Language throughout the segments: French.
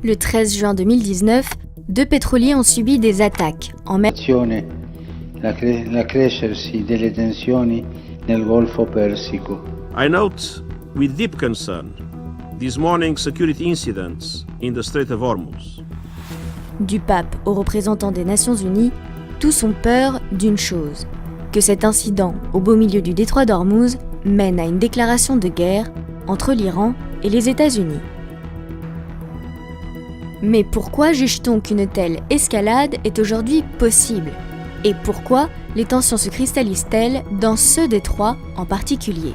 Le 13 juin 2019, 2 pétroliers ont subi des attaques en mer. L'accrescersi delle tensioni nel Golfo Persico. I note with deep concern this morning's security incidents in the Strait of Hormuz. Du pape aux représentants des Nations Unies, tous ont peur d'une chose, que cet incident au beau milieu du détroit d'Ormuz mène à une déclaration de guerre entre l'Iran et les États-Unis. Mais pourquoi juge-t-on qu'une telle escalade est aujourd'hui possible ? Et pourquoi les tensions se cristallisent-elles dans ce détroit en particulier ?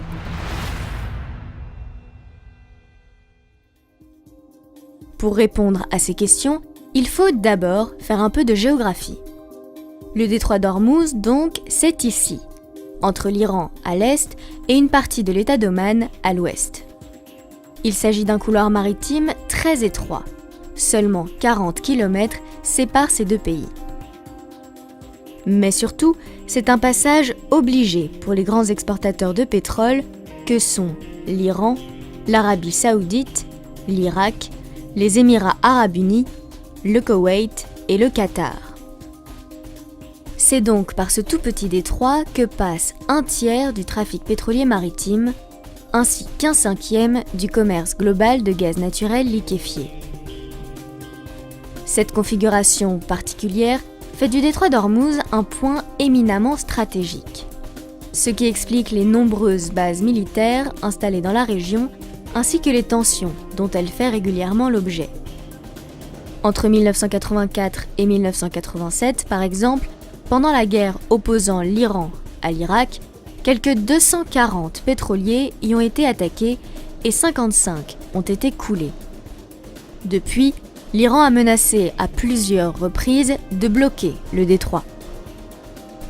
Pour répondre à ces questions, il faut d'abord faire un peu de géographie. Le détroit d'Ormuz, donc, c'est ici, entre l'Iran à l'est et une partie de l'État d'Oman à l'ouest. Il s'agit d'un couloir maritime très étroit. Seulement 40 km séparent ces deux pays. Mais surtout, c'est un passage obligé pour les grands exportateurs de pétrole que sont l'Iran, l'Arabie Saoudite, l'Irak, les Émirats Arabes Unis, le Koweït et le Qatar. C'est donc par ce tout petit détroit que passe un tiers du trafic pétrolier maritime, ainsi qu'un cinquième du commerce global de gaz naturel liquéfié. Cette configuration particulière fait du détroit d'Ormuz un point éminemment stratégique, ce qui explique les nombreuses bases militaires installées dans la région ainsi que les tensions dont elle fait régulièrement l'objet. Entre 1984 et 1987, par exemple, pendant la guerre opposant l'Iran à l'Irak, quelques 240 pétroliers y ont été attaqués et 55 ont été coulés. Depuis, l'Iran a menacé à plusieurs reprises de bloquer le détroit.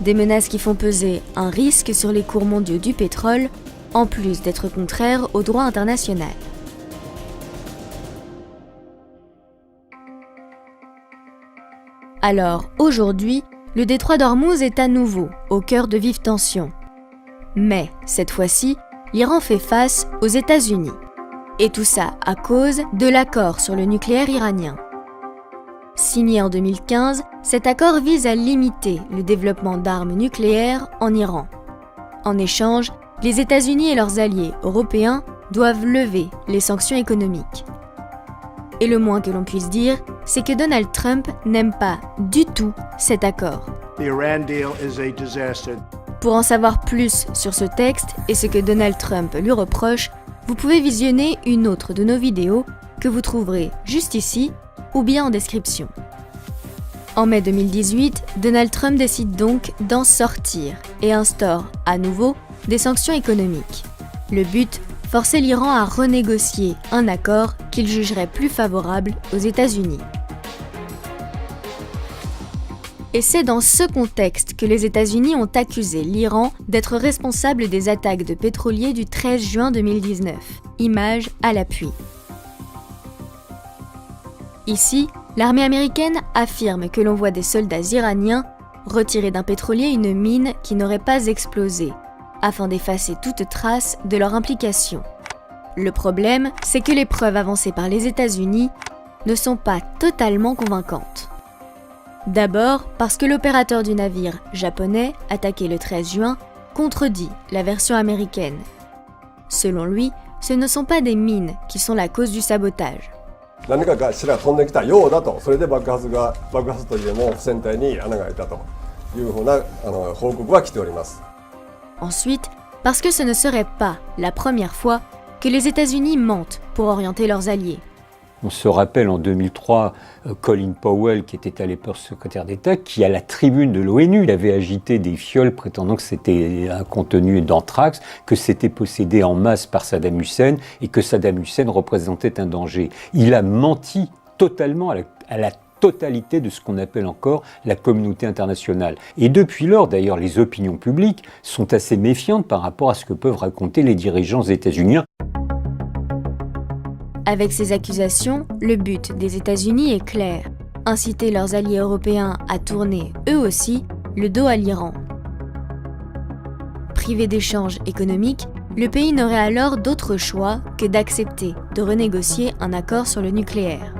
Des menaces qui font peser un risque sur les cours mondiaux du pétrole, en plus d'être contraires au droit international. Alors, aujourd'hui, le détroit d'Ormuz est à nouveau au cœur de vives tensions. Mais, cette fois-ci, l'Iran fait face aux États-Unis. Et tout ça à cause de l'accord sur le nucléaire iranien. Signé en 2015, cet accord vise à limiter le développement d'armes nucléaires en Iran. En échange, les États-Unis et leurs alliés européens doivent lever les sanctions économiques. Et le moins que l'on puisse dire, c'est que Donald Trump n'aime pas du tout cet accord. The Iran deal is a disaster. Pour en savoir plus sur ce texte et ce que Donald Trump lui reproche, vous pouvez visionner une autre de nos vidéos que vous trouverez juste ici ou bien en description. En mai 2018, Donald Trump décide donc d'en sortir et instaure à nouveau des sanctions économiques. Le but, forcer l'Iran à renégocier un accord qu'il jugerait plus favorable aux États-Unis. Et c'est dans ce contexte que les États-Unis ont accusé l'Iran d'être responsable des attaques de pétroliers du 13 juin 2019. Images à l'appui. Ici, l'armée américaine affirme que l'on voit des soldats iraniens retirer d'un pétrolier une mine qui n'aurait pas explosé, afin d'effacer toute trace de leur implication. Le problème, c'est que les preuves avancées par les États-Unis ne sont pas totalement convaincantes. D'abord parce que l'opérateur du navire japonais, attaqué le 13 juin, contredit la version américaine. Selon lui, ce ne sont pas des mines qui sont la cause du sabotage. Ensuite, parce que ce ne serait pas la première fois que les États-Unis mentent pour orienter leurs alliés. On se rappelle en 2003, Colin Powell, qui était à l'époque secrétaire d'État, qui à la tribune de l'ONU avait agité des fioles prétendant que c'était un contenu d'anthrax, que c'était possédé en masse par Saddam Hussein et que Saddam Hussein représentait un danger. Il a menti totalement à la totalité de ce qu'on appelle encore la communauté internationale. Et depuis lors, d'ailleurs, les opinions publiques sont assez méfiantes par rapport à ce que peuvent raconter les dirigeants états-uniens. Avec ces accusations, le but des États-Unis est clair, inciter leurs alliés européens à tourner, eux aussi, le dos à l'Iran. Privé d'échanges économiques, le pays n'aurait alors d'autre choix que d'accepter de renégocier un accord sur le nucléaire.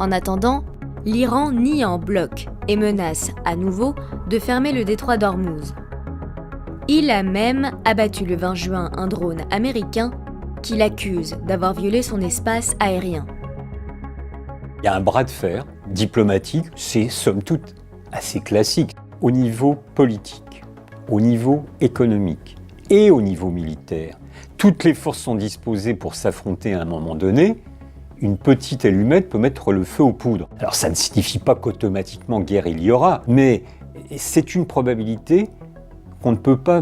En attendant, l'Iran nie en bloc et menace à nouveau de fermer le détroit d'Ormuz. Il a même abattu le 20 juin un drone américain qui l'accuse d'avoir violé son espace aérien. Il y a un bras de fer diplomatique, c'est somme toute assez classique, au niveau politique, au niveau économique et au niveau militaire. Toutes les forces sont disposées pour s'affronter à un moment donné. Une petite allumette peut mettre le feu aux poudres. Alors ça ne signifie pas qu'automatiquement guerre il y aura, mais c'est une probabilité qu'on ne peut pas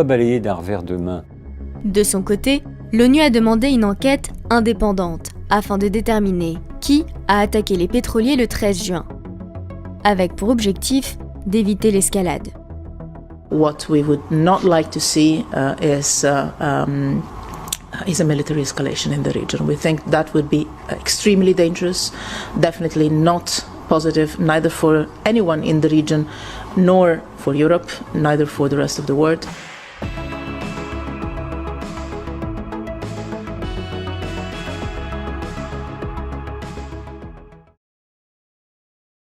balayer d'un revers de main. De son côté, l'ONU a demandé une enquête indépendante afin de déterminer qui a attaqué les pétroliers le 13 juin, avec pour objectif d'éviter l'escalade. What we would not like to see is a military escalation in the region. We think that would be extremely dangerous, definitely not positive, neither for anyone in the region, nor for Europe, neither for the rest of the world.